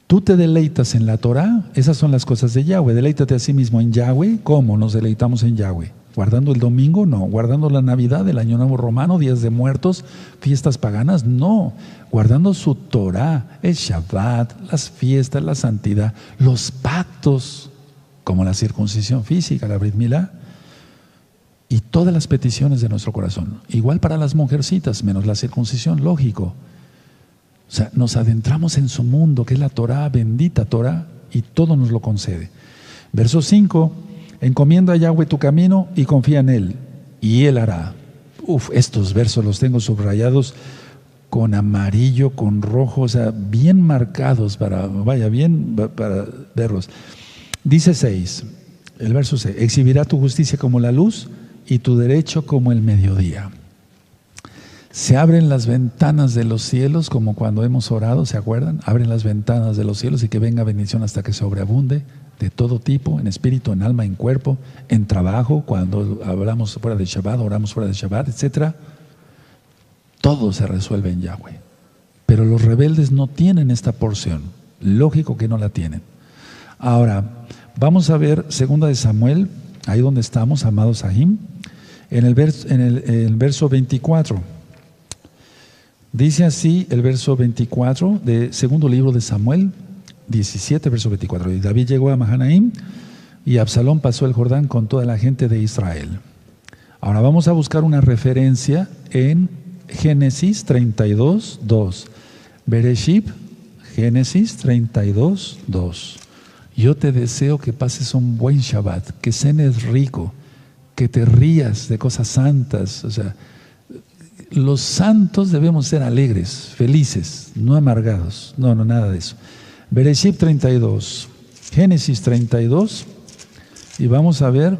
Tú te deleitas en la Torah, esas son las cosas de Yahweh. Deleítate a sí mismo en Yahweh. ¿Cómo nos deleitamos en Yahweh? ¿Guardando el domingo? No. ¿Guardando la Navidad, el Año Nuevo Romano, días de muertos, fiestas paganas? No. Guardando su Torah, el Shabbat, las fiestas, la santidad, los pactos, como la circuncisión física, la Brit Milá, y todas las peticiones de nuestro corazón. Igual para las mujercitas, menos la circuncisión, lógico. O sea, nos adentramos en su mundo, que es la Torah, bendita Torah, y todo nos lo concede. Verso 5, encomienda a Yahweh tu camino y confía en Él, y Él hará. Estos versos los tengo subrayados con amarillo, con rojo, o sea, bien marcados para verlos. Dice 6, el verso 6, exhibirá tu justicia como la luz y tu derecho como el mediodía. Se abren las ventanas de los cielos, como cuando hemos orado, ¿se acuerdan? Abren las ventanas de los cielos y que venga bendición hasta que sobreabunde, de todo tipo, en espíritu, en alma, en cuerpo, en trabajo, cuando hablamos fuera de Shabbat, oramos fuera de Shabbat, etc. Todo se resuelve en Yahweh. Pero los rebeldes no tienen esta porción. Lógico que no la tienen. Ahora, vamos a ver 2 de Samuel, ahí donde estamos, amados Sahim, en el verso 24. Dice así el verso 24 de segundo libro de Samuel, 17, verso 24. Y David llegó a Mahanaim y Absalón pasó el Jordán con toda la gente de Israel. Ahora vamos a buscar una referencia en Génesis 32, 2. Bereshit, Génesis 32, 2. Yo te deseo que pases un buen Shabbat, que cenes rico, que te rías de cosas santas. O sea, los santos debemos ser alegres, felices, no amargados. No, nada de eso. Bereshit 32, Génesis 32, y vamos a ver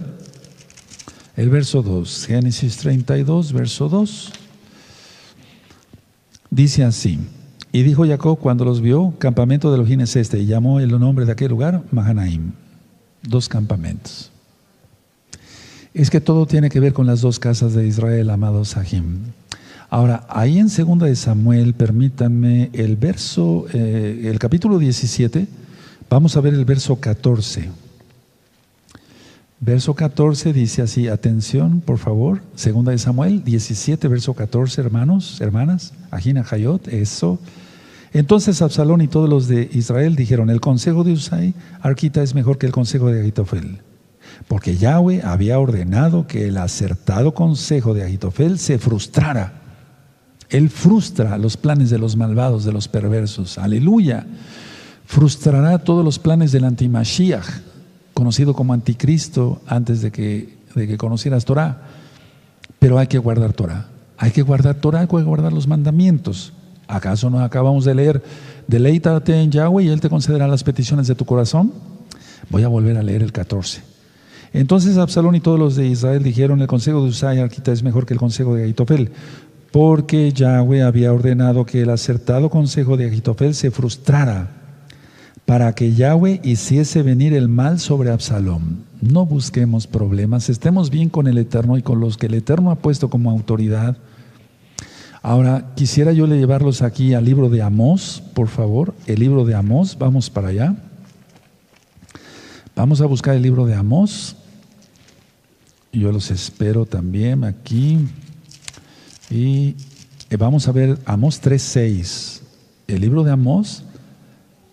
el verso 2. Génesis 32, verso 2. Dice así: y dijo Jacob cuando los vio, campamento de Elohim es este, y llamó el nombre de aquel lugar Mahanaim. 2 campamentos. Es que todo tiene que ver con las 2 casas de Israel, amados Sahim. Ahora, ahí en 2 de Samuel, permítanme, el capítulo 17, vamos a ver el verso 14. Verso 14 dice así, atención, por favor, 2 de Samuel 17, verso 14, hermanos, hermanas, Ajina Hayot, eso. Entonces Absalón y todos los de Israel dijeron: el consejo de Usai Arquita es mejor que el consejo de Ahitofel, porque Yahweh había ordenado que el acertado consejo de Ahitofel se frustrara. Él frustra los planes de los malvados, de los perversos. Aleluya. Frustrará todos los planes del antimashiach, conocido como anticristo, antes de que conocieras Torah. Pero hay que guardar Torah. Hay que guardar Torah, hay que guardar los mandamientos. ¿Acaso no acabamos de leer: deleítate en Yahweh y Él te concederá las peticiones de tu corazón? Voy a volver a leer el 14. Entonces Absalón y todos los de Israel dijeron: el consejo de Usai Arquita es mejor que el consejo de Ahitofel, porque Yahweh había ordenado que el acertado consejo de Ahitofel se frustrara, para que Yahweh hiciese venir el mal sobre Absalón. No busquemos problemas, estemos bien con el Eterno y con los que el Eterno ha puesto como autoridad. Ahora, quisiera yo llevarlos aquí al libro de Amós, por favor, el libro de Amós, vamos para allá. Vamos a buscar el libro de Amós. Yo los espero también aquí. Y vamos a ver Amós 3:6. El libro de Amós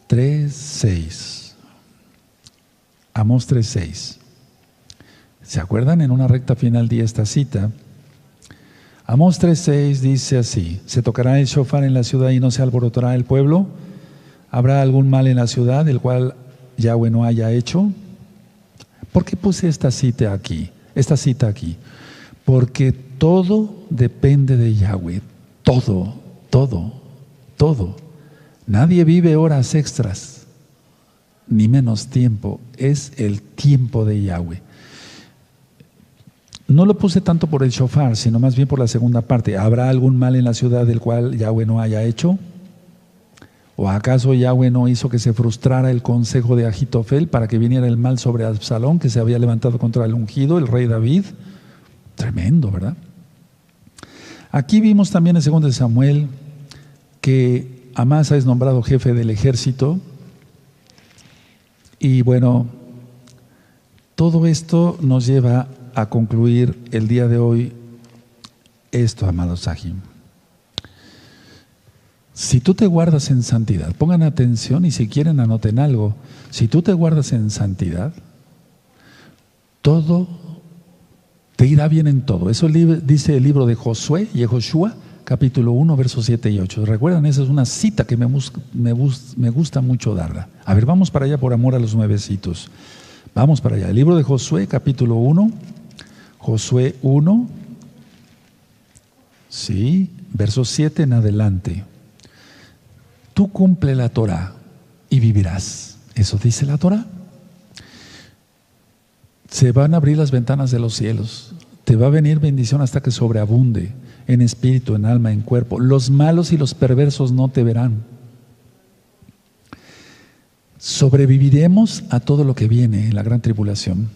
3:6. Amós 3:6. ¿Se acuerdan? En una recta final di esta cita. Amós 3:6 dice así: ¿se tocará el shofar en la ciudad y no se alborotará el pueblo? ¿Habrá algún mal en la ciudad el cual Yahweh no haya hecho? ¿Por qué puse esta cita aquí? Porque todo depende de Yahweh. Todo. Nadie vive horas extras, ni menos tiempo. Es el tiempo de Yahweh. No lo puse tanto por el shofar, sino más bien por la segunda parte. ¿Habrá algún mal en la ciudad del cual Yahweh no haya hecho? ¿O acaso Yahweh no hizo que se frustrara el consejo de Ahitofel para que viniera el mal sobre Absalón, que se había levantado contra el ungido, el rey David? Tremendo, ¿verdad? Aquí vimos también en 2 Samuel que Amasa es nombrado jefe del ejército. Y bueno, todo esto nos lleva a concluir el día de hoy esto, amados Sahim. Si tú te guardas en santidad, pongan atención y si quieren anoten algo. Si tú te guardas en santidad, todo te irá bien en todo. Eso dice el libro de Josué y Joshua, capítulo 1, versos 7 y 8. ¿Recuerdan? Esa es una cita que me gusta mucho darla. A ver, vamos para allá por amor a los nuevecitos. Vamos para allá. El libro de Josué, capítulo 1. Josué 1, sí, versos 7 en adelante. Tú cumple la Torah y vivirás. Eso dice la Torah. Se van a abrir las ventanas de los cielos. Te va a venir bendición hasta que sobreabunde en espíritu, en alma, en cuerpo. Los malos y los perversos no te verán. Sobreviviremos a todo lo que viene en la gran tribulación.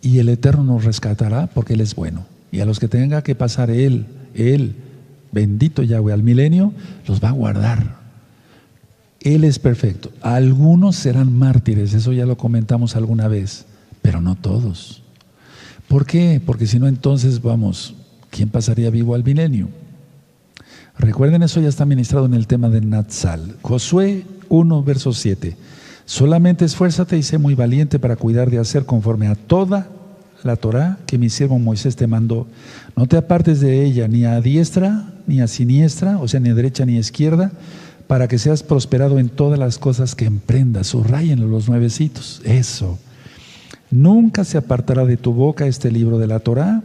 Y el Eterno nos rescatará porque Él es bueno. Y a los que tenga que pasar Él, bendito Yahweh, al milenio, los va a guardar. Él es perfecto. Algunos serán mártires, eso ya lo comentamos alguna vez, pero no todos. ¿Por qué? Porque si no, entonces ¿quién pasaría vivo al milenio? Recuerden, eso ya está ministrado en el tema de Natsal. Josué 1, verso 7. Solamente esfuérzate y sé muy valiente para cuidar de hacer conforme a toda la Torah que mi siervo Moisés te mandó. No te apartes de ella ni a diestra ni a siniestra, o sea, ni a derecha ni a izquierda, para que seas prosperado en todas las cosas que emprendas. Subrayenlo los nuevecitos. Eso. Nunca se apartará de tu boca este libro de la Torah,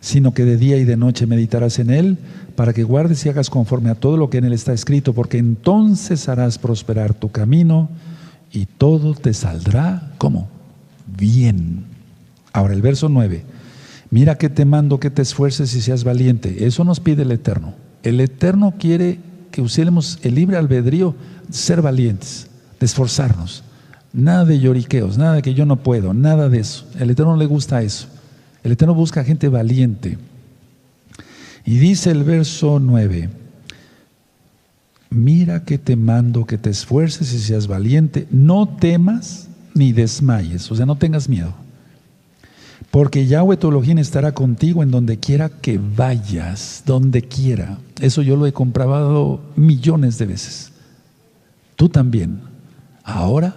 sino que de día y de noche meditarás en él, para que guardes y hagas conforme a todo lo que en él está escrito, porque entonces harás prosperar tu camino y todo te saldrá, ¿cómo? Bien. Ahora el verso 9. Mira que te mando que te esfuerces y seas valiente. Eso nos pide el Eterno. El Eterno quiere que usemos el libre albedrío de ser valientes, de esforzarnos. Nada de lloriqueos, nada de que yo no puedo, nada de eso. El Eterno le gusta eso. El Eterno busca gente valiente. Y dice el verso 9. Mira que te mando que te esfuerces y seas valiente, no temas ni desmayes, o sea, no tengas miedo. Porque Yahweh tu Elohim estará contigo en donde quiera que vayas, donde quiera. Eso yo lo he comprobado millones de veces. Tú también. Ahora,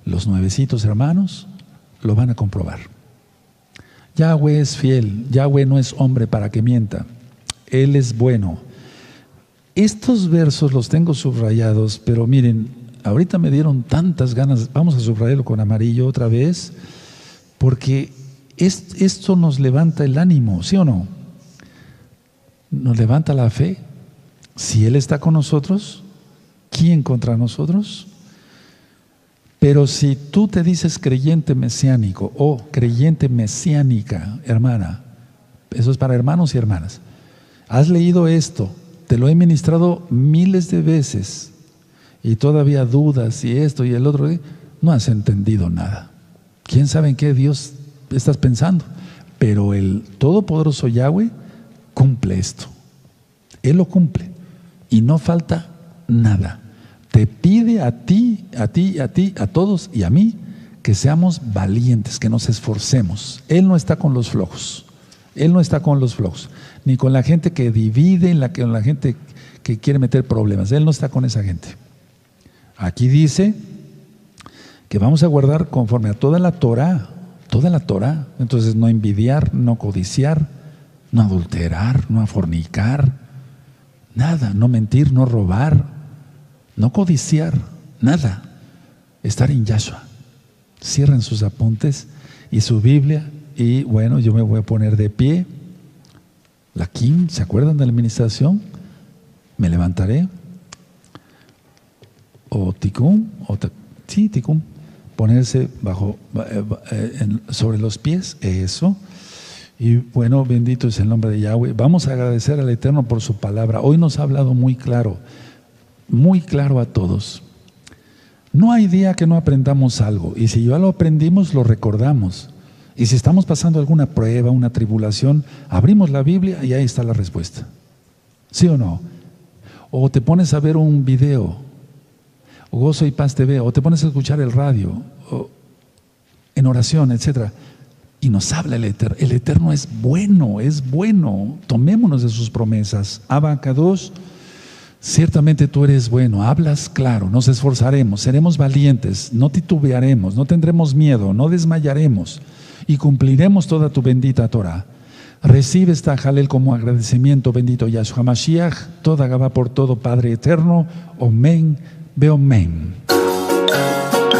los nuevecitos hermanos lo van a comprobar. Yahweh es fiel, Yahweh no es hombre para que mienta. Él es bueno. Estos versos los tengo subrayados, pero miren, ahorita me dieron tantas ganas. Vamos a subrayarlo con amarillo otra vez, porque esto nos levanta el ánimo, ¿sí o no? Nos levanta la fe. Si Él está con nosotros, ¿quién contra nosotros? Pero si tú te dices creyente mesiánico o creyente mesiánica, hermana, eso es para hermanos y hermanas, has leído esto, te lo he ministrado miles de veces y todavía dudas y esto y el otro, no has entendido nada. ¿Quién sabe en qué Dios estás pensando? Pero el todopoderoso Yahweh cumple esto. Él lo cumple y no falta nada. Te pide a ti, a todos y a mí que seamos valientes, que nos esforcemos. Él no está con los flojos. Él no está con los flojos, ni con la gente que divide, con la gente que quiere meter problemas. Él no está con esa gente. Aquí dice que vamos a guardar conforme a toda la Torah. Toda la Torah. Entonces, no envidiar, no codiciar, no adulterar, no fornicar, nada, no mentir, no robar, no codiciar, nada. Estar en Yahshua. Cierren sus apuntes y su Biblia. Y bueno, yo me voy a poner de pie. La Kim, ¿se acuerdan de la administración? Me levantaré. O Tikkun, sí, Tikkun. Ponerse sobre los pies, eso. Y bueno, bendito es el nombre de Yahweh. Vamos a agradecer al Eterno por su palabra. Hoy nos ha hablado muy claro a todos. No hay día que no aprendamos algo, y si ya lo aprendimos, lo recordamos. Y si estamos pasando alguna prueba, una tribulación, abrimos la Biblia y ahí está la respuesta. ¿Sí o no? O te pones a ver un video, o Gozo y Paz TV, o te pones a escuchar el radio, o en oración, etcétera, y nos habla el Eterno. El Eterno es bueno, tomémonos de sus promesas. Abacados, ciertamente tú eres bueno, hablas claro, nos esforzaremos, seremos valientes, no titubearemos, no tendremos miedo, no desmayaremos y cumpliremos toda tu bendita Torah. Recibe esta jalel como agradecimiento, bendito Yahshua Mashiach, toda Gabá por todo, Padre eterno, Omen, Beomen.